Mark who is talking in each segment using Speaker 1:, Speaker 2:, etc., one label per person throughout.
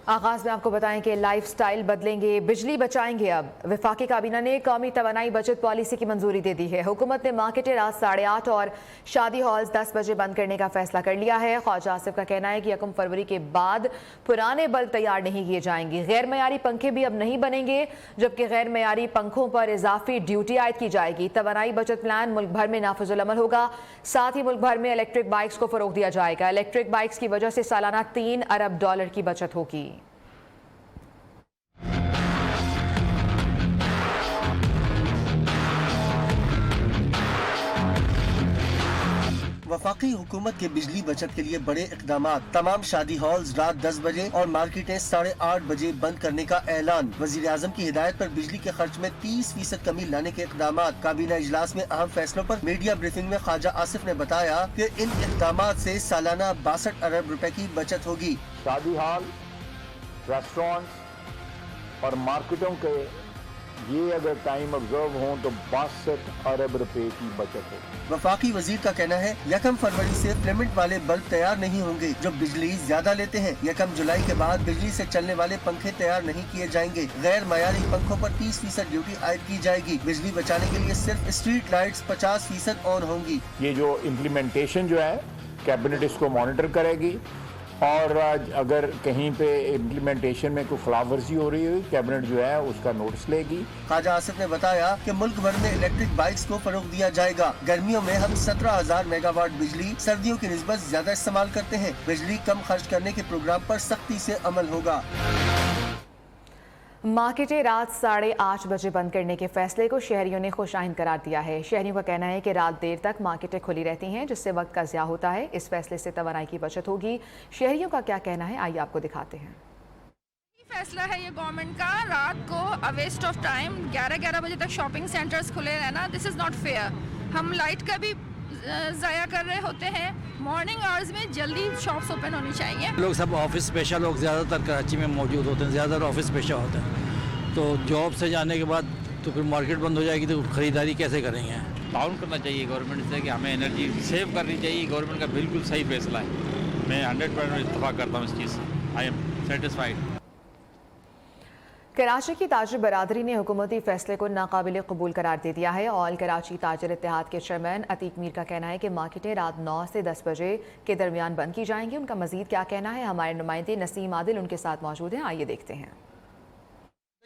Speaker 1: आगाज में आपको बताएं कि लाइफस्टाइल बदलेंगे, बिजली बचाएंगे। अब वफाकी काबीना ने कौमी तवानाई बचत पॉलिसी की मंजूरी दे दी है। हुकूमत ने मार्केटें रात 8:30 और शादी हॉल्स 10 बजे बंद करने का फैसला कर लिया है। ख्वाजा आसिफ का कहना है कि 1 फरवरी के बाद पुराने बल्ब तैयार नहीं किए जाएंगे। गैर मयारी पंखे भी अब नहीं बनेंगे, जबकि गैर मयारी पंखों पर इजाफी ड्यूटी आयद की जाएगी। तवानाई बचत प्लान मुल्क भर में नाफिजुल अमल होगा। साथ ही मुल्क भर में इलेक्ट्रिक बाइक्स को फरोग दिया जाएगा। इलेक्ट्रिक बाइक्स की वजह से सालाना $3 अरब की बचत होगी।
Speaker 2: वफाकी हुकूमत के बिजली बचत के लिए बड़े इकदाम। तमाम शादी हॉल्स रात 10 बजे और मार्केटें 8:30 बजे बंद करने का ऐलान। वजीर आजम की हिदायत पर बिजली के खर्च में 30% कमी लाने के इकदाम। काबीना इजलास में अहम फैसलों पर मीडिया ब्रीफिंग में ख्वाजा आसिफ ने बताया कि इन इकदाम से सालाना 62 अरब रुपए की बचत होगी।
Speaker 3: शादी हॉल, रेस्टोरेंट और मार्केटों के ये अगर टाइम ऑब्जर्व हो तो 62 अरब रुपए की बचत है।
Speaker 2: वफाकी वजीर का कहना है 1 फरवरी से फिलामेंट वाले बल्ब तैयार नहीं होंगे जो बिजली ज्यादा लेते हैं। 1 जुलाई के बाद बिजली से चलने वाले पंखे तैयार नहीं किए जाएंगे। गैर मयारी पंखों पर 30% ड्यूटी आयद की जाएगी। बिजली बचाने के लिए सिर्फ स्ट्रीट लाइट्स 50% ऑन होंगी।
Speaker 3: ये जो इम्प्लीमेंटेशन जो है कैबिनेट इसको मॉनिटर करेगी और अगर कहीं पे इम्प्लीमेंटेशन में कोई खिलाफवर्जी हो रही है कैबिनेट जो है उसका नोटिस लेगी।
Speaker 2: ख्वाजा आसिफ ने बताया कि मुल्क भर में इलेक्ट्रिक बाइक्स को फरोग दिया जाएगा। गर्मियों में हम 17,000 मेगावाट बिजली सर्दियों की निस्बत ज्यादा इस्तेमाल करते हैं। बिजली कम खर्च करने के प्रोग्राम पर सख्ती से अमल होगा।
Speaker 1: मार्केटें रात 8:30 बजे बंद करने के फैसले को शहरियों ने खुशाइन करार दिया है। शहरियों का कहना है कि रात देर तक मार्केटें खुली रहती हैं, जिससे वक्त का ज़िया होता है। इस फैसले से तवानाई की बचत होगी। शहरियों का क्या कहना है, आइए आपको दिखाते हैं।
Speaker 4: फैसला है ये गवर्नमेंट का, रात को अ वेस्ट ऑफ टाइम 11 बजे तक शॉपिंग सेंटर्स खुले रहना, दिस इज़ नॉट फेयर। हम लाइट का भी ज़ाया कर रहे होते हैं। मॉर्निंग आवर्स में जल्दी शॉप्स ओपन होनी चाहिए।
Speaker 5: लोग सब ऑफिस पेशा लोग ज़्यादातर कराची में मौजूद होते हैं, ज़्यादातर ऑफिस पेशा होते हैं, तो जॉब से जाने के बाद तो फिर मार्केट बंद हो जाएगी तो ख़रीदारी कैसे करेंगे।
Speaker 6: ताउन करना चाहिए गवर्नमेंट से कि हमें एनर्जी सेव करनी चाहिए। गवर्नमेंट का बिल्कुल सही फैसला है। मैं 100% इत्तेफाक करता हूँ इस चीज़ से। I am satisfied.
Speaker 1: कराची की ताजिर बरादरी ने हुकूमती फैसले को नाकाबिल कबूल करार दे दिया है। ऑल कराची ताजिर इत्तेहाद के चेयरमैन अतीक मीर का कहना है कि मार्केटें रात 9 से 10 बजे के दरमियान बंद की जाएंगी। उनका मजीद क्या कहना है, हमारे नुमाइंदे नसीम आदिल उनके साथ मौजूद हैं, आइए देखते हैं।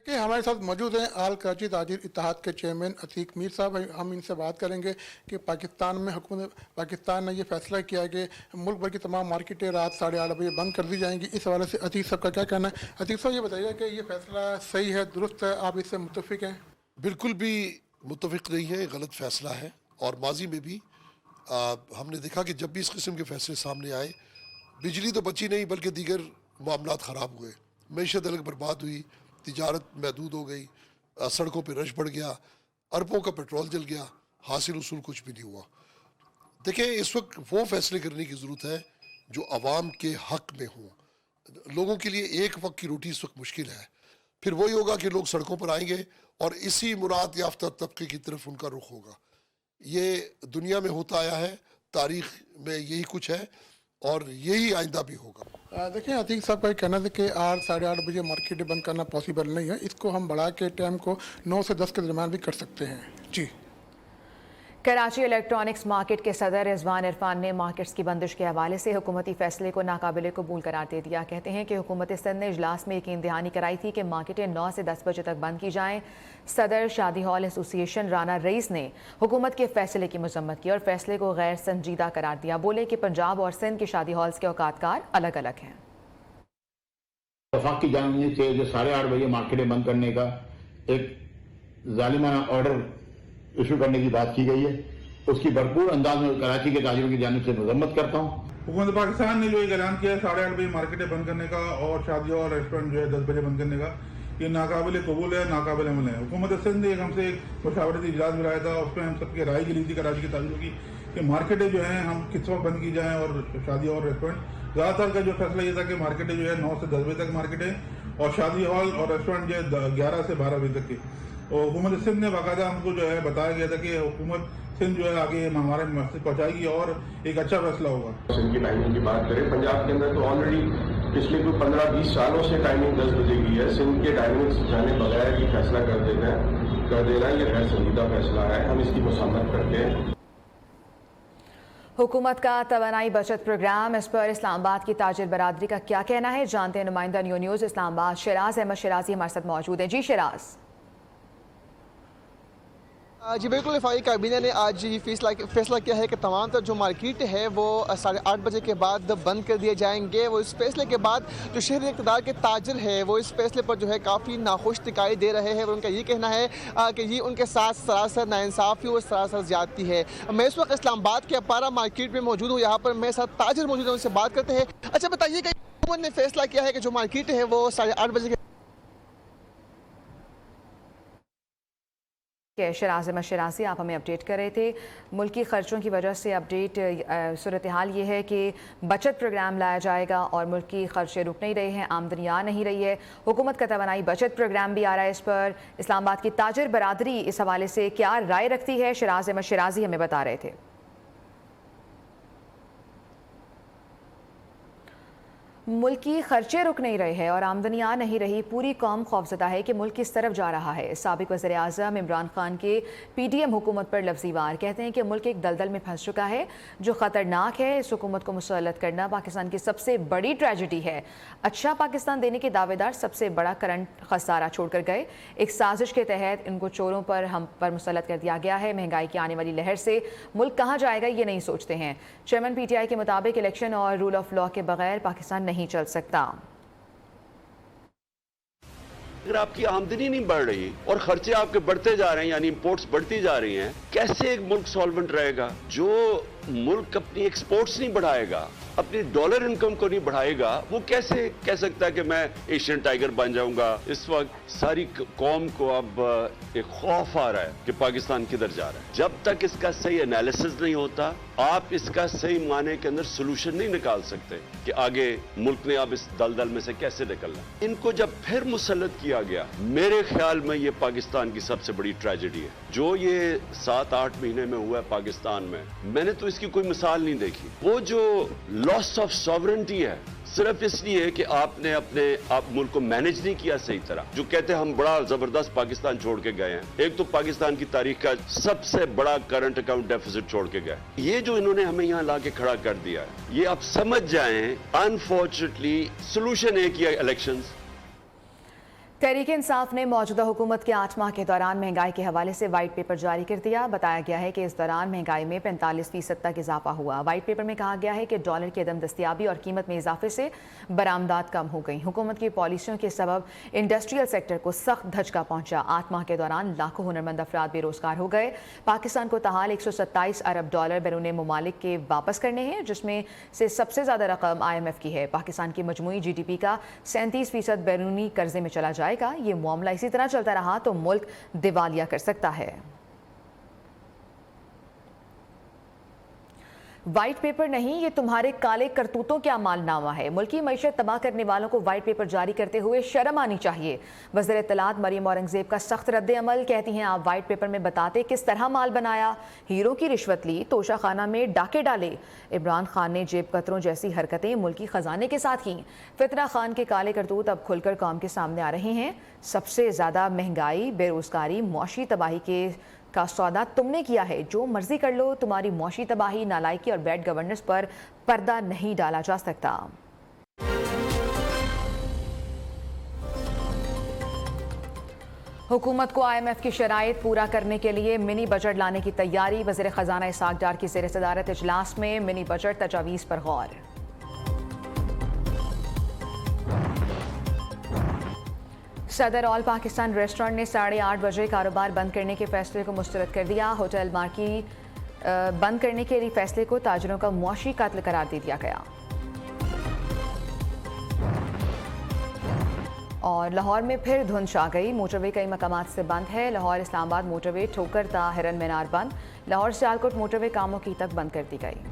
Speaker 7: देखिए, हमारे साथ मौजूद हैं आल कराची ताजिर इत्तेहाद के चेयरमैन अतीक मीर साहब। हम इनसे बात करेंगे कि पाकिस्तान में हुकूमत पाकिस्तान ने ये फैसला किया है कि मुल्क भर की तमाम मार्केटें रात 8:30 बजे बंद कर दी जाएंगी। इस हवाले से अतीक साहब का क्या कहना है। अतीक साहब, ये बताइए कि ये फैसला सही है, दुरुस्त है, आप इससे मुत्तफिक हैं?
Speaker 8: बिल्कुल भी मुत्तफिक नहीं है, गलत फैसला है। और माजी में भी हमने देखा कि जब भी इस किस्म के फैसले सामने आए, बिजली तो बची नहीं बल्कि दीगर मामलात ख़राब हुए, मैशत अलग बर्बाद हुई, तिजारत महदूद हो गई, सड़कों पर रश बढ़ गया, अरबों का पेट्रोल जल गया, हासिल उसूल कुछ भी नहीं हुआ। देखें, इस वक्त वो फैसले करने की ज़रूरत है जो आवाम के हक़ में हों। लोगों के लिए एक वक्त की रोटी इस वक्त मुश्किल है। फिर वही होगा कि लोग सड़कों पर आएंगे और इसी मुराद याफ्ता तबके की तरफ उनका रुख होगा। ये दुनिया में होता आया है, तारीख़ में यही कुछ है और यही आइंदा भी होगा।
Speaker 7: देखिए, अतीक साहब का कहना था कि 8 साढ़े 8 बजे मार्केटें बंद करना पॉसिबल नहीं है। इसको हम बढ़ा के टाइम को 9 से 10 के दरमियान भी कर सकते हैं। जी।
Speaker 1: कराची इलेक्ट्रॉनिक्स मार्केट के सदर रिजवान इरफान ने मार्केट्स की बंदिश के हवाले से हुकूमती फैसले को नाकाबिल कबूल करार दे दिया। कहते हैं कि हुकूमत सिंध ने इजलास में यकीन दहानी कराई थी कि मार्केटें 9 से 10 बजे तक बंद की जाएं। सदर शादी हॉल एसोसिएशन राना रईस ने हुकूमत के फैसले की मजम्मत की और फैसले को गैर संजीदा करार दिया। बोले कि पंजाब और सिंध के शादी हॉल्स के औकातकार अलग अलग हैं।
Speaker 3: वफाकी जाने से जो 8:30 बजे मार्केटें बंद करने का एक जालिमाना ऑर्डर इशू करने की बात की गई है, उसकी भरपूर अंदाज में कराची के ताजिरों की जानिब से मजम्मत करता हूँ।
Speaker 9: हुकूमत पाकिस्तान ने जो एक ऐलान किया है 8:30 बजे मार्केटें बंद करने का और शादी और रेस्टोरेंट जो है 10 बजे बंद करने का, ये नाकाबिल कबूल है, नाकाबिल अमल है। हुकूमत सिंध ने हमसे एक मुशावरती इजलास बुलाया था, उसमें हम सबकी राय की ली थी कराची के ताजिरों की कि मार्केटें जो हैं हम किस वक्त बंद की जाएँ और शादी और रेस्टोरेंट। ज़्यादातर का जो फैसला ये था कि मार्केटें जो है 9 से 10 बजे तक मार्केटें और शादी हॉल और रेस्टोरेंट जो है 11 से 12 बजे तक के। और हुकूमत सिंध ने बाकायदा हमको जो है बताया गया था कि हुकूमत सिंध जो है आगे हमारे मैसेज पहुँचाएगी और एक अच्छा फैसला होगा।
Speaker 3: सिंध की टाइमिंग की बात करें, पंजाब के अंदर तो ऑलरेडी
Speaker 10: पिछले कोई 15-20 सालों से टाइमिंग 10 बजे की है। सिंध के टाइमिंग्स जाने बगैर ये फैसला कर देना ये गैर संजीदा फैसला है। हम इसकी मुसम्मत करते हैं।
Speaker 1: हुकूमत का तवानाई बचत प्रोग्राम, इस पर इस्लामाबाद की ताजिर बरादरी का क्या कहना है, जानते हैं नुमाइंदा न्यूज़ इस्लामाबाद शिराज अहमद शिराजी हमारे साथ मौजूद है। जी शिराज।
Speaker 11: जी बिल्कुल, वफाकी काबीना ने आज ये फैसला किया है कि तमाम तर जो मार्केट है वो 8:30 बजे के बाद बंद कर दिए जाएंगे। वो इस फैसले के बाद जो शहरी इक़्तिदार के ताजिर है वो इस फैसले पर जो है काफ़ी नाखुश दिखाई दे रहे हैं और उनका ये कहना है कि ये उनके साथ सरासर नाइंसाफ़ी और सरासर ज़्यादती है। मैं इस वक्त इस्लामाबाद के अपारा मार्केट में मौजूद हूँ। यहाँ पर मेरे साथ ताजिर मौजूद है, उनसे बात करते हैं। अच्छा बताइए कि हुकूमत ने फैसला किया है कि जो मार्केट है वो 8:30 बजे
Speaker 1: शिराज अहमद शिराजी आप हमें अपडेट कर रहे थे। मुल्की खर्चों की वजह से सूरत हाल ये है कि बचत प्रोग्राम लाया जाएगा और मुल्की खर्चे रुक नहीं रहे हैं, आमदनी आ नहीं रही है। हुकूमत का तवानाई बचत प्रोग्राम भी आ रहा है। इस पर इस्लामाबाद की ताजिर बरादरी इस हवाले से क्या राय रखती है, शिराज अहमद शिराजी हमें बता रहे थे। मुल्की खर्चे रुक नहीं रहे हैं और आमदनी आ नहीं रही। पूरी कौम खौफजदा है कि मुल्क किस तरफ जा रहा है। साबिक वज़ीर आज़म इमरान खान के PTM हुकूमत पर लफ्ज़ी वार, कहते हैं कि मुल्क एक दलदल में फंस चुका है जो ख़तरनाक है। इस हुकूमत को मुसल्लत करना पाकिस्तान की सबसे बड़ी ट्रेजेडी है। अच्छा पाकिस्तान देने के दावेदार सबसे बड़ा करंट खसारा छोड़कर गए। एक साजिश के तहत इनको चोरों पर हम पर मुसल्लत कर दिया गया है। महंगाई की आने वाली लहर से मुल्क कहाँ जाएगा ये नहीं सोचते हैं। चेयरमैन PTI के मुताबिक इलेक्शन और रूल ऑफ लॉ के बगैर पाकिस्तान नहीं चल सकता।
Speaker 12: अगर आपकी आमदनी नहीं बढ़ रही और खर्चे आपके बढ़ते जा रहे हैं, यानी इंपोर्ट्स बढ़ती जा रही हैं, कैसे एक मुल्क सॉल्वेंट रहेगा? जो मुल्क अपनी एक्सपोर्ट्स नहीं बढ़ाएगा, अपनी डॉलर इनकम को नहीं बढ़ाएगा, वो कैसे कह सकता है कि मैं एशियन टाइगर बन जाऊंगा? इस वक्त सारी कौम को अब एक खौफ आ रहा है कि पाकिस्तान किधर जा रहा है। जब तक इसका सही एनालिसिस नहीं होता, आप इसका सही माने के अंदर सोल्यूशन नहीं निकाल सकते कि आगे मुल्क ने अब इस दलदल में से कैसे निकलना। इनको जब फिर मुसल्लत किया गया, मेरे ख्याल में ये पाकिस्तान की सबसे बड़ी ट्रेजेडी है। जो ये 7-8 महीने में हुआ है पाकिस्तान में, मैंने तो इसकी कोई मिसाल नहीं देखी। वो जो लॉस ऑफ सॉवरेंटी है, सिर्फ इसलिए कि आपने आप मुल्क को मैनेज नहीं किया सही तरह। जो कहते हैं हम बड़ा जबरदस्त पाकिस्तान छोड़ के गए हैं, एक तो पाकिस्तान की तारीख का सबसे बड़ा करंट अकाउंट डेफिसिट छोड़ के गए। ये जो इन्होंने हमें यहाँ लाके खड़ा कर दिया है, ये आप समझ जाएं, अनफॉर्चुनेटली सोल्यूशन एक ही है, इलेक्शंस।
Speaker 1: तहरीक इंसाफ ने मौजूदा हुकूमत के 8 माह के दौरान महंगाई के हवाले से वाइट पेपर जारी कर दिया। बताया गया है कि इस दौरान महंगाई में 45% तक इजाफा हुआ। वाइट पेपर में कहा गया है कि डॉलर की अदम दस्तियाबी और कीमत में इजाफे से बरामदात कम हो गई। हुकूमत की पॉलिसियों के सबब इंडस्ट्रियल सेक्टर को सख्त धचका पहुंचा। 8 माह के दौरान लाखों हुनरमंद अफराद बेरोजगार हो गए। पाकिस्तान को ताहाल 127 अरब डॉलर बैरून मुमालिक के वापस करने हैं, जिसमें से सबसे ज़्यादा रकम IMF की है। पाकिस्तान की मजमूई GDP का 37% बैरूनी कर्जे में चला जाएगा। ये मामला इसी तरह चलता रहा तो मुल्क दिवालिया कर सकता है। वाइट पेपर नहीं, ये तुम्हारे काले करतूतों का मालनामा है। मुल्की मईशत तबाह करने वालों को वाइट पेपर जारी करते हुए शर्म आनी चाहिए। वज़ीर इत्तलात मरियम औरंगजेब का सख्त रद्द अमल, कहती हैं आप वाइट पेपर में बताते किस तरह माल बनाया, हीरो की रिश्वत ली, तोशा खाना में डाके डाले। इमरान खान ने जेब कतरों जैसी हरकतें मुल्की खजाने के साथ की। फितना खान के काले करतूत अब खुलकर कौम के सामने आ रहे हैं। सबसे ज़्यादा महंगाई, बेरोजगारी, मौशी तबाही का सौदा तुमने किया है। जो मर्जी कर लो, तुम्हारी मौशी तबाही, नालायकी और बैड गवर्नेंस पर पर्दा नहीं डाला जा सकता। हुकूमत को IMF की शराइत पूरा करने के लिए मिनी बजट लाने की तैयारी। वज़ीर ख़जाना इसाक डार की ज़ेर सदारत इजलास में मिनी बजट तजावीज़ पर गौर। सदर ऑल पाकिस्तान रेस्टोरेंट ने 8:30 बजे कारोबार बंद करने के फैसले को मुस्तरद कर दिया। होटल मार्की बंद करने के लिए फैसले को ताजरों का मौशी कत्ल करार दे दिया गया। और लाहौर में फिर धुंध छा गई। मोटरवे कई मकामात से बंद है। लाहौर इस्लामाबाद मोटरवे ठोकर ता हिरन मीनार बंद। लाहौर सियालकोट मोटरवे कामों की तक बंद कर दी गई।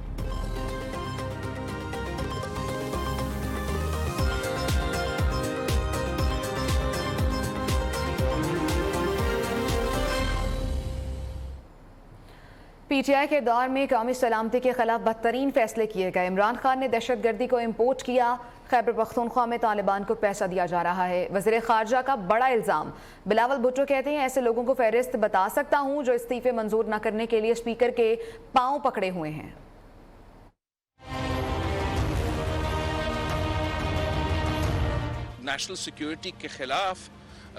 Speaker 1: PTI के दौर में कौमी सलामती के खिलाफ बदतरीन फैसले किए गए। इमरान खान ने दहशतगर्दी को इम्पोर्ट किया, खैबर पख्तूनख्वा में तालिबान को पैसा दिया जा रहा है। वज़ीर ख़ारजा का बड़ा इल्ज़ाम। बिलावल भुट्टो कहते हैं ऐसे लोगों को फहरिस्त बता सकता हूँ जो इस्तीफे मंजूर न करने के लिए स्पीकर के पांव पकड़े हुए हैं।
Speaker 13: नेशनल सिक्योरिटी के खिलाफ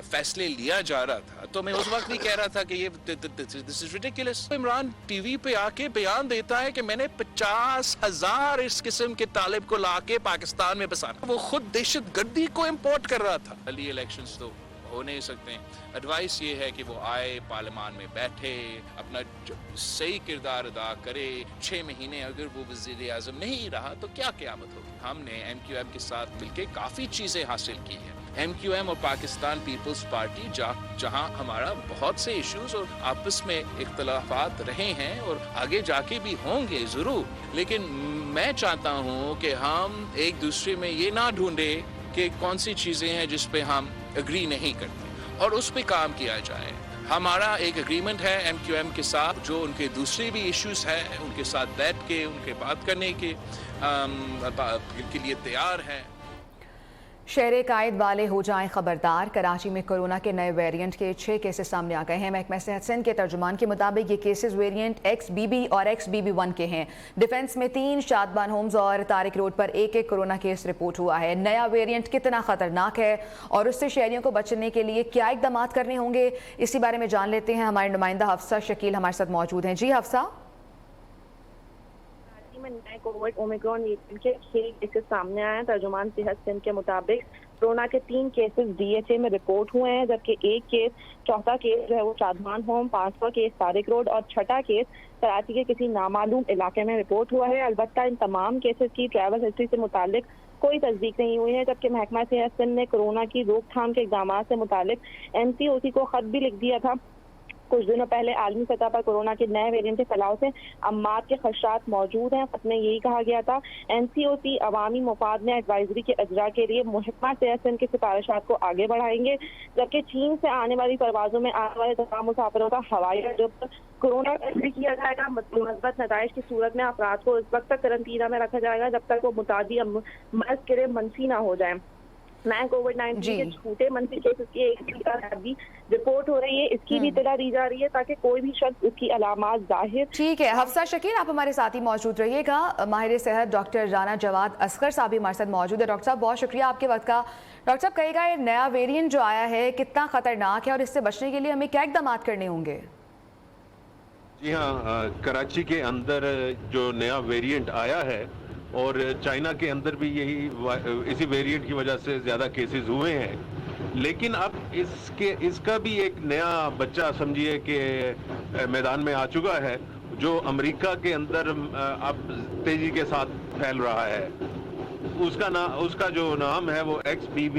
Speaker 13: फैसले लिया जा रहा था तो मैं उस वक्त भी कह रहा था कि ये this is ridiculous. Imran TV पे आके बयान देता है कि मैंने 50,000 इस किस्म के तालिब को लाके पाकिस्तान में बसाना। वो खुद दहशतगर्दी को इंपोर्ट कर रहा था। अली इलेक्शंस तो हो नहीं सकते। एडवाइस ये है कि वो आए, पार्लियामान में बैठे, अपना सही किरदार अदा करे। 6 महीने अगर वो वज़ीर आज़म नहीं रहा तो क्या क़यामत होगी। हमने MQM के साथ मिलकर काफ़ी चीज़ें हासिल की हैं। MQM और पाकिस्तान पीपल्स पार्टी जहां हमारा बहुत से इश्यूज और आपस में इख्तलाफात रहे हैं और आगे जाके भी होंगे ज़रूर, लेकिन मैं चाहता हूं कि हम एक दूसरे में ये ना ढूंढे कि कौन सी चीज़ें हैं जिस पे हम एग्री नहीं करते और उस पे काम किया जाए। हमारा एक एग्रीमेंट है MQM के साथ, जो उनके दूसरे भी इश्यूज हैं उनके साथ बैठ के उनके बात करने के लिए तैयार हैं।
Speaker 1: शहर कायद वाले हो जाएं खबरदार। कराची में कोरोना के नए वेरिएंट के 6 केसेस सामने आ गए हैं। महकमा सेहत सिंध के तर्जुमान के मुताबिक ये केसेस वेरिएंट XBB और XBB1 के हैं। डिफेंस में 3, शादबान होम्स और तारिक रोड पर एक कोरोना केस रिपोर्ट हुआ है। नया वेरिएंट कितना खतरनाक है और उससे शहरियों को बचने के लिए क्या इकदाम करने होंगे, इसी बारे में जान लेते हैं। हमारे नुमाइंदा हफ्सा शकील हमारे साथ मौजूद हैं। जी हफ्सा।
Speaker 14: नए कोविड ओमिक्रॉन वेरिएंट के 6 केसेस सामने आए हैं। तर्जुमान सेहत सिंध के मुताबिक कोरोना के 3 केसेस DHA में रिपोर्ट हुए हैं, जबकि एक केस, चौथा केस जो है वो शादमान होम, 5वां केस तारिक रोड और छठा केस कराची के किसी नामालूम इलाके में रिपोर्ट हुआ है। अलबत्ता इन तमाम केसेस की ट्रैवल हिस्ट्री से मुतालिक कोई तस्दीक नहीं हुई है, जबकि महकमा सेहत सिंध ने कोरोना की रोकथाम के इक़दाम से मुतालिक MCOC को खत भी लिख दिया था। कुछ दिनों पहले आलमी सतह पर कोरोना के नए वेरिएंट के फैलाव से अम्मात के खदशात मौजूद हैं। खत में यही कहा गया था MCOC अवामी मुफाद में एडवाइजरी के अजरा के लिए महकमा सेहत सिंध की सिफारिशात को आगे बढ़ाएंगे, जबकि चीन से आने वाली परवाजों में आने वाले तमाम मुसाफिरों का हवाई अड्डों पर कोरोना टेस्ट भी किया जाएगा। मुस्बत नताइज की सूरत में अफराद को इस वक्त तक कारंटीना में रखा जाएगा जब तक वो मुतादी मर्ज के मनफी ना हो जाए। नए कोविड-19 के छूटे मंफी केसेस की एक भी रिपोर्ट हो रही है, इसकी भी इत्तला दी जा रही है ताकि कोई भी शख्स उसकी अलामात जाहिर।
Speaker 1: ठीक है हफ्सा शकील, आप हमारे साथ ही मौजूद रहिएगा। माहिर सेहत डॉक्टर राना जवाद असगर साहब भी हमारे साथ मौजूद है। डॉक्टर साहब बहुत शुक्रिया आपके वक्त का। डॉक्टर साहब कहेगा ये नया वेरिएंट जो आया है कितना खतरनाक है और इससे बचने के लिए हमें क्या इकदाम करने होंगे?
Speaker 10: जी हाँ, कराची के अंदर जो नया वेरिएंट आया है और चाइना के अंदर भी इसी वेरिएंट की वजह से ज़्यादा केसेस हुए हैं, लेकिन अब इसका भी एक नया बच्चा समझिए कि मैदान में आ चुका है, जो अमेरिका के अंदर अब तेज़ी के साथ फैल रहा है। उसका जो नाम है वो XBB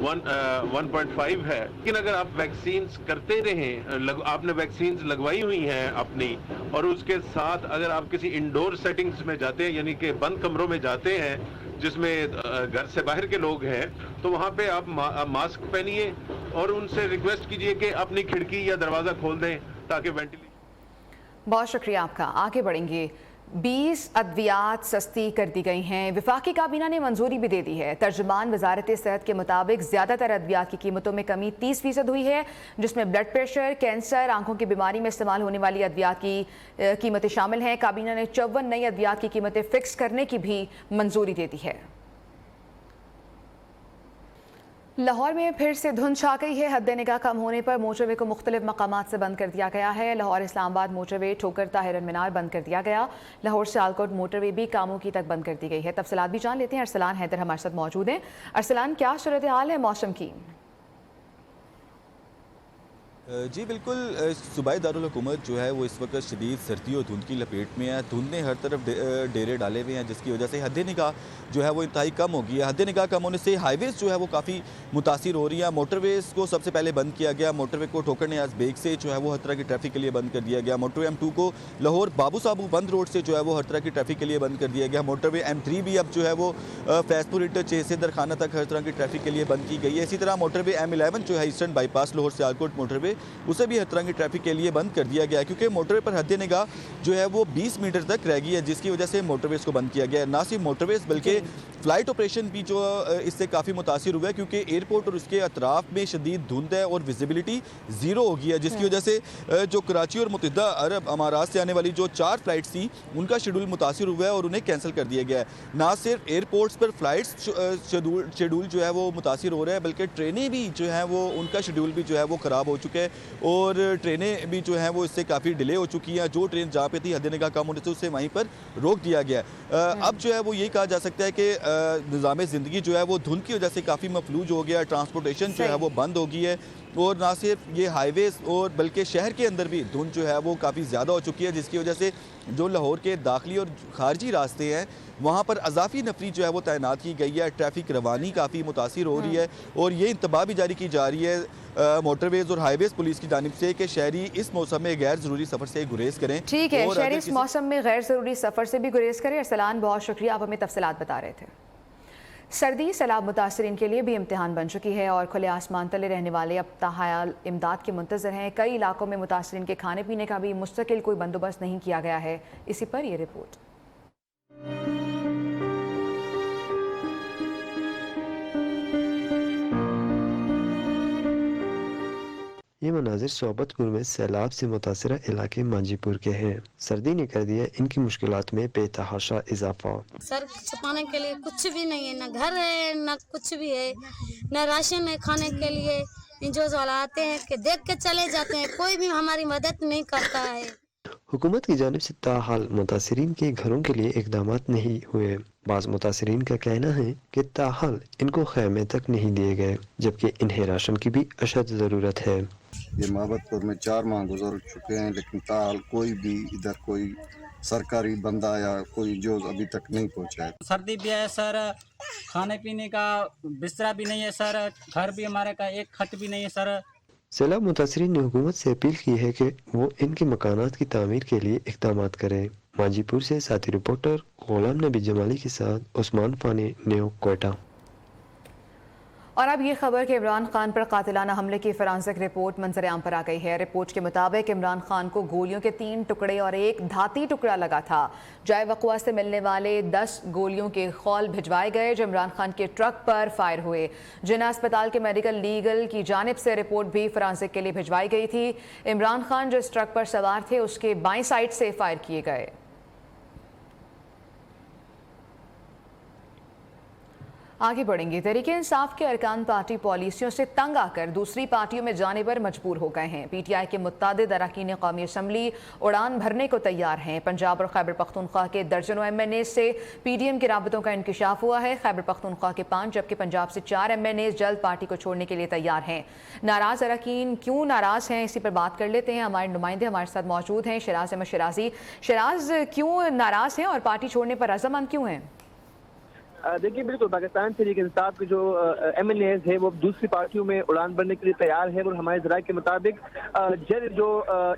Speaker 10: 1.5 है। लेकिन अगर आप वैक्सीन करते रहें, आपने वैक्सीन लगवाई हुई हैं अपनी, और उसके साथ अगर आप किसी इंडोर सेटिंग्स में जाते हैं, यानी कि बंद कमरों में जाते हैं जिसमें घर से बाहर के लोग हैं, तो वहाँ पे आप मास्क पहनिए और उनसे रिक्वेस्ट कीजिए कि अपनी खिड़की या दरवाज़ा खोल दें ताकि वेंटिलेशन।
Speaker 1: बहुत शुक्रिया आपका। आगे बढ़ेंगे। 20 अद्वियात सस्ती कर दी गई हैं। वफाकी काबीना ने मंजूरी भी दे दी है। तर्जुमान वजारत सेहत के मुताबिक ज़्यादातर अद्वियात की कीमतों में कमी 30% हुई है, जिसमें ब्लड प्रेशर, कैंसर, आंखों की बीमारी में इस्तेमाल होने वाली अद्वियात की कीमतें शामिल हैं। काबीना ने 54 नई अद्वियात की कीमतें फिक्स करने की भी मंजूरी दे दी है। लाहौर में फिर से धुंध छा गई है। हद निगाह कम होने पर मोटरवे को मुख्तलिफ मकामात से बंद कर दिया गया है। लाहौर इस्लामाबाद मोटरवे ठोकर ताहिर मीनार बंद कर दिया गया। लाहौर सियालकोट मोटरवे भी कामों की तक बंद कर दी गई है। तफसीलात भी जान लेते हैं। अरसलान हैदर हमारे साथ मौजूद हैं। अरसलान, क्या सूरत हाल है मौसम की?
Speaker 15: जी बिल्कुल, सूबाई दारुल हुकूमत जो है वो इस वक्त शदीद सर्दी और धुंध की लपेट में है। धुंध ने हर तरफ डेरे डाले हुए हैं, जिसकी वजह से हद निगाह जो है वो इंतहाई कम हो गई है। हद निगाह कम होने से हाईवेज़ जो है वो काफ़ी मुतासिर हो रही है। मोटरवेज़ को सबसे पहले बंद किया गया। मोटरवे को ठोकर न्याज़ बेग से जो है वो हर तरह की ट्रैफिक के लिए बंद कर दिया गया। मोटरवे M2 को लाहौर बाबू साबू बंद रोड से जो है वो हर तरह की ट्रैफिक के लिए बंद कर दिया गया। मोटरवे M3 भी अब जो है वो फैजपुर इंटरचेंज से दरखाना तक हर तरह की ट्रैफिक के लिए बंद की गई है। इसी तरह मोटरवे M11 जो है eastern bypass Lahore Sialkot motorway, उसे भी हर तरह की ट्रैफिक के लिए बंद कर दिया गया है, क्योंकि मोटरवे पर हद निगाह जो है वो 20 मीटर तक रह गई है, जिसकी वजह से मोटरवेज़ को बंद किया गया है। ना सिर्फ मोटरवेज़ बल्कि फ़्लाइट ऑपरेशन भी जो इससे काफ़ी मुतासिर हुआ है, क्योंकि एयरपोर्ट और उसके अतराफ़ में शदीद धुंध है और विजिबिलिटी ज़ीरो हो गई है, जिसकी वजह से जो कराची और मुत्तहिदा अरब अमारात से आने वाली जो 4 फ़्लाइट्स थी उनका शेड्यूल मुतासिर हुआ है और उन्हें कैंसिल कर दिया गया है। ना सिर्फ एयरपोर्ट्स पर फ़्लाइट्स शेड्यूल जो है वो मुतासिर हो रहा है, बल्कि ट्रेनें भी जो हैं वो उनका शेड्यूल भी जो है वो ख़राब हो चुका है और ट्रेनें भी जो हैं वो इससे काफ़ी डिले हो चुकी हैं। जो ट्रेन जहाँ पे थी हद निगाह कम होने से उसे वहीं पर रोक दिया गया है। अब जो है वो ये कहा जा सकता है कि निज़ाम ज़िंदगी जो है वो धुंध की वजह से काफ़ी मफलूज हो गया, ट्रांसपोर्टेशन जो है वो बंद हो गई है और ना सिर्फ ये हाईवेज़ और बल्कि शहर के अंदर भी धुंध जो है वो काफ़ी ज़्यादा हो चुकी है, जिसकी वजह से जो लाहौर के दाखिली और खारजी रास्ते हैं वहाँ पर अजाफी नफरी जो है वो तैनात की गई है। ट्रैफिक रवानी काफ़ी मुतासिर हो रही है और ये इंतबाह भी जारी की जा रही है मोटरवेज़ और हाईवेज़ पुलिस की जानिब से कि शहरी इस मौसम में गैर ज़रूरी सफ़र से गुरेज करें।
Speaker 1: ठीक है, शहरी इस मौसम में गैर ज़रूरी सफ़र से भी गुरेज करें। अरसलान, बहुत शुक्रिया, आप हमें तफसीलात बता रहे थे। सर्दी सैलाब मुतासरीन के लिए भी इम्तिहान बन चुकी है और खुले आसमान तले रहने वाले अब ताहाल इमदाद के मुंतज़र हैं। कई इलाकों में मुतासरीन के खाने पीने का भी मुस्तकिल कोई बंदोबस्त नहीं किया गया है। इसी पर यह रिपोर्ट।
Speaker 16: ये मनाजिर सोबतपुर में सैलाब से मुतासरा इलाके मांजीपुर के हैं। सर्दी ने कर दिया इनकी मुश्किलात में बेतहाशा इजाफा।
Speaker 17: सर छुपाने के लिए कुछ भी नहीं है, न घर है न कुछ भी है, न राशन है खाने के लिए। जो आते हैं कि देख के चले जाते हैं, कोई भी हमारी मदद नहीं करता है।
Speaker 16: हुकूमत की जानिब से ताहाल मुतासरीन के घरों के लिए इकदामात नहीं हुए। बाज़ मुतासरीन का कहना है कि ताहाल इनको खैमे तक नहीं दिए गए, जबकि इन्हें राशन की भी अशद ज़रूरत है।
Speaker 18: ये माबतपुर में 4 माह गुजर चुके हैं, लेकिन ताहाल कोई भी इधर कोई सरकारी बंदा या कोई जो अभी तक नहीं पहुंचा है।
Speaker 19: सर्दी भी है सर, खाने पीने का बिस्तरा भी नहीं है सर, घर भी हमारे का एक खट भी नहीं है सर।
Speaker 16: सैलाब मुतासरीन ने हुकूमत से अपील की है कि वो इनके मकानात की तामीर के लिए इक़दामात करें। मांजीपुर से साथी रिपोर्टर गुलाम नबी जमाली के साथ उस्मान फानी, न्यू कोयटा।
Speaker 1: और अब ये खबर कि इमरान खान पर कातिलाना हमले की फॉरेंसिक रिपोर्ट मंजर-ए-आम पर आ गई है। रिपोर्ट के मुताबिक इमरान खान को गोलियों के 3 टुकड़े और एक धाती टुकड़ा लगा था। जाए वक़्वा से मिलने वाले 10 गोलियों के खौल भिजवाए गए जो इमरान खान के ट्रक पर फायर हुए। जिन्ना अस्पताल के मेडिकल लीगल की जानिब से रिपोर्ट भी फॉरेंसिक के लिए भिजवाई गई थी। इमरान खान जिस ट्रक पर सवार थे उसके बाएं साइड से फायर किए गए। आगे बढ़ेंगे। तहरीक इंसाफ के अरकान पार्टी पॉलिसियों से तंग आकर दूसरी पार्टियों में जाने पर मजबूर हो गए हैं। पीटीआई के मुत्तादिद अरकान कौमी असम्बली उड़ान भरने को तैयार हैं। पंजाब और खैबर पख्तूनख्वा के दर्जनों MNA से PDM के राबतों का इंकशाफ हुआ है। खैबर पख्तूनख्वा के 5 जबकि पंजाब से 4 MNA जल्द पार्टी को छोड़ने के लिए तैयार हैं। नाराज अरकान क्यों नाराज हैं, इसी पर बात कर लेते हैं। हमारे नुमाइंदे हमारे साथ मौजूद हैं, शराज अहमद शराजी। शराज, क्यों नाराज हैं और पार्टी छोड़ने पर रज़ामंद क्यों हैं?
Speaker 11: देखिए, बिल्कुल पाकिस्तान तहरीक इंसाफ के जो MNAs है वो दूसरी पार्टियों में उड़ान भरने के लिए तैयार है और हमारे ज़राए के मुताबिक जल्द जो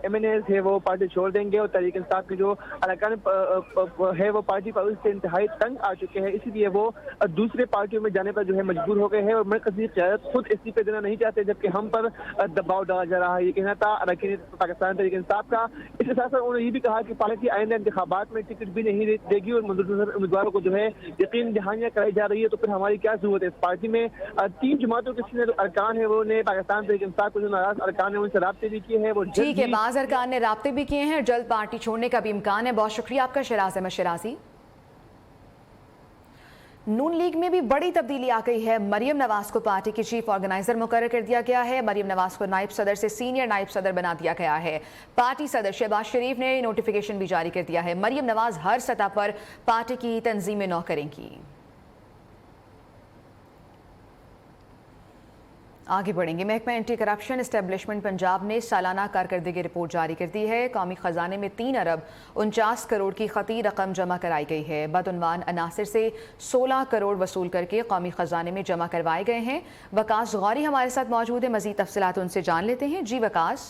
Speaker 11: MNAs है वो पार्टी छोड़ देंगे और तहरीक इंसाफ के जो अरकान है वो पार्टी पर उससे इंतहाई तंग आ चुके हैं, इसीलिए वो दूसरे पार्टियों में जाने पर जो है मजबूर हो गए हैं और मरकज़ी क़यादत खुद इस्तीफे देना नहीं चाहते, जबकि हम पर दबाव डाला जा रहा है। ये कहना था अरकान पाकिस्तान तहरीक इंसाफ का। इसके साथ साथ उन्होंने ये भी कहा कि पार्टी आइंदा इंतखाबात में टिकट भी नहीं देगी और मंजूर उम्मीदवारों को जो है यकीन दहानियां कराई जा रही है, तो फिर हमारी क्या जरूरत है। इस पार्टी में 3 जमातों के सीनियर अरकान है वो ने पाकिस्तान तहरीक इंसाफ के जो नाराज अरकान है उनसे राब्ते भी किए हैं। वो
Speaker 1: ठीक है, बाज़ अरकान ने राब्ते भी किए हैं, जल्द पार्टी छोड़ने का भी इम्कान है। बहुत शुक्रिया आपका शराज अहमद शराजी। नून लीग में भी बड़ी तब्दीली आ गई है। मरियम नवाज को पार्टी की चीफ ऑर्गेनाइजर मुकर्रर कर दिया गया है। मरियम नवाज को नायब सदर से सीनियर नायब सदर बना दिया गया है। पार्टी सदर शहबाज शरीफ ने नोटिफिकेशन भी जारी कर दिया है। मरियम नवाज हर सतह पर पार्टी की तंजीमें नौ करेंगी। आगे बढ़ेंगे। महकमा एंटी करप्शन एस्टेब्लिशमेंट पंजाब ने सालाना कारकर्दगी रिपोर्ट जारी कर दी है। कौमी खजाने में 3 अरब 49 करोड़ की खती रकम जमा कराई गई है। बदउनवान अनासर से 16 करोड़ वसूल करके कौमी खजाने में जमा करवाए गए हैं। वकास गौरी हमारे साथ मौजूद है, मजीद तफसीलात उनसे जान लेते हैं। जी वकास।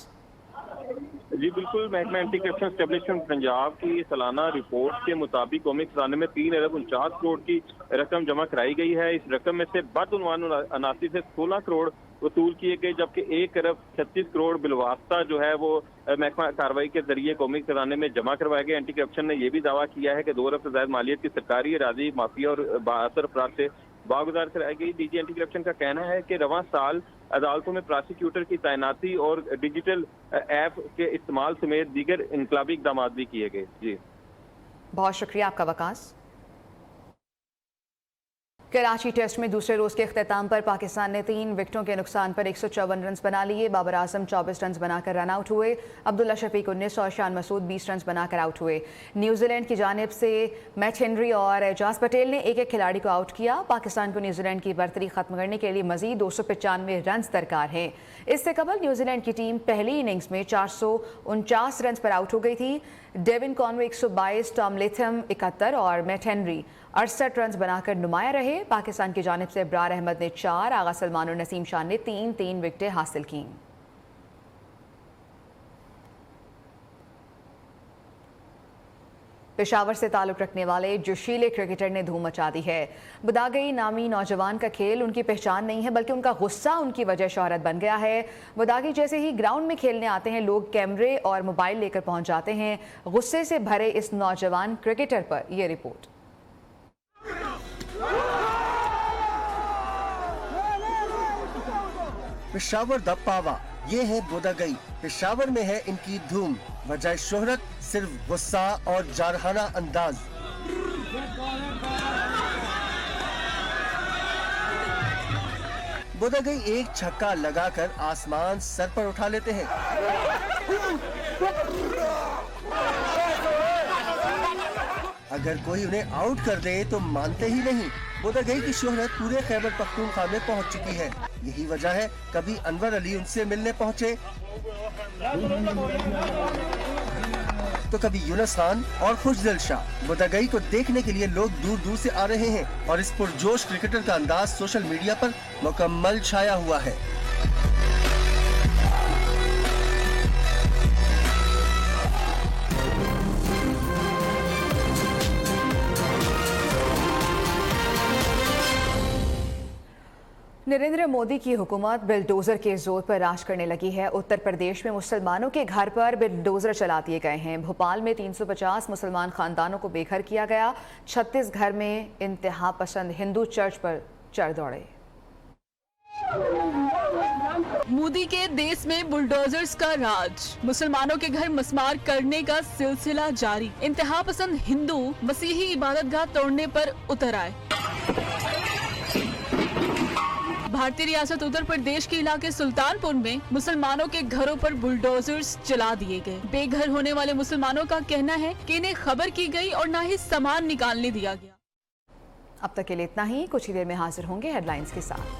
Speaker 20: जी बिल्कुल, महकमा एंटी करप्शन एस्टेब्लिशमेंट पंजाब की सालाना रिपोर्ट के मुताबिक कौमी खजाने में 3 अरब 49 करोड़ की रकम जमा कराई गई है। इस रकम में से बदउनवान अनासी से 16 करोड़ वसूल किए गए, जबकि 1 अरब 36 करोड़ बिलवास्ता जो है वो महकमा कार्रवाई के जरिए कौमी खजाने में जमा करवाए गए। एंटी करप्शन ने यह भी दावा किया है कि 2 अरब से ज्यादा मालियत की सरकारी अराजी माफिया और बाअसर अफराद से बागुजार कराई गई। डीजी एंटी करप्शन का कहना है कि रवां साल अदालतों में प्रोसिक्यूटर की तैनाती और डिजिटल ऐप के इस्तेमाल समेत दीगर इनकलाबी इकदाम भी किए गए। जी
Speaker 1: बहुत शुक्रिया आपका वकास। कराची टेस्ट में दूसरे रोज के अख्ताम पर पाकिस्तान ने 3 विकेटों के नुकसान पर 154 रन बना लिए। बाबर आजम 24 रन बनाकर रन आउट हुए। अब्दुल्ला शफीक 19 और शान मसूद 20 रन बनाकर आउट हुए। न्यूजीलैंड की जानिब से मैट हेनरी और एजाज पटेल ने एक खिलाड़ी को आउट किया। पाकिस्तान को न्यूजीलैंड की बर्तरी खत्म करने के लिए मजीद 295 रन दरकार हैं। इससे कबल न्यूजीलैंड की टीम पहली इनिंग्स में 449 रन पर आउट हो गई थी। डेविन कॉनवे 122, टॉम लेथम 71 और मैट हेनरी 68 रन बनाकर नुमाया रहे। पाकिस्तान की जानिब से इब्रार अहमद ने 4, आगा सलमान और नसीम शाह ने 3 विकेटें हासिल की। पेशावर से ताल्लुक रखने वाले जोशीले क्रिकेटर ने धूम मचा दी है। बुदागई नामी नौजवान का खेल उनकी पहचान नहीं है, बल्कि उनका गुस्सा उनकी वजह शोहरत बन गया है। बुदागी जैसे ही ग्राउंड में खेलने आते हैं, लोग कैमरे और मोबाइल लेकर पहुंच जाते हैं। गुस्से से भरे इस नौजवान क्रिकेटर पर यह रिपोर्ट।
Speaker 2: पेशावर द पावा, ये है बुदागई। पेशावर में है इनकी धूम, वजह शोहरत सिर्फ गुस्सा और जारहाना अंदाज। बुदागई एक छक्का लगाकर आसमान सर पर उठा लेते हैं। अगर कोई उन्हें आउट कर दे तो मानते ही नहीं। बुदागई की शोहरत पूरे खैबर पख्तूनख्वा में पहुंच चुकी है। यही वजह है कभी अनवर अली उनसे मिलने पहुंचे तो कभी यूनुस खान और खुशदिल शाह। बुदागई को देखने के लिए लोग दूर दूर से आ रहे हैं और इस पुरजोश क्रिकेटर का अंदाज सोशल मीडिया पर मुकम्मल छाया हुआ है।
Speaker 1: नरेंद्र मोदी की हुकूमत बिलडोजर के जोर पर राज करने लगी है। उत्तर प्रदेश में मुसलमानों के घर पर बिलडोजर चला दिए गए हैं। भोपाल में 350 मुसलमान खानदानों को बेघर किया गया। 36 घर में इंतहा पसंद हिंदू चर्च पर चढ़ दौड़े।
Speaker 21: मोदी के देश में बुलडोजर्स का राज, मुसलमानों के घर मस्मार करने का सिलसिला जारी। इंतहा पसंद हिंदू मसीही इबादतगाह तोड़ने पर उतर आए। भारतीय रियासत उत्तर प्रदेश के इलाके सुल्तानपुर में मुसलमानों के घरों पर बुलडोजर्स चला दिए गए। बेघर होने वाले मुसलमानों का कहना है कि इन्हें खबर की गई और न ही सामान निकालने दिया गया।
Speaker 1: अब तक के लिए इतना ही। कुछ ही देर में हाजिर होंगे हेडलाइंस के साथ।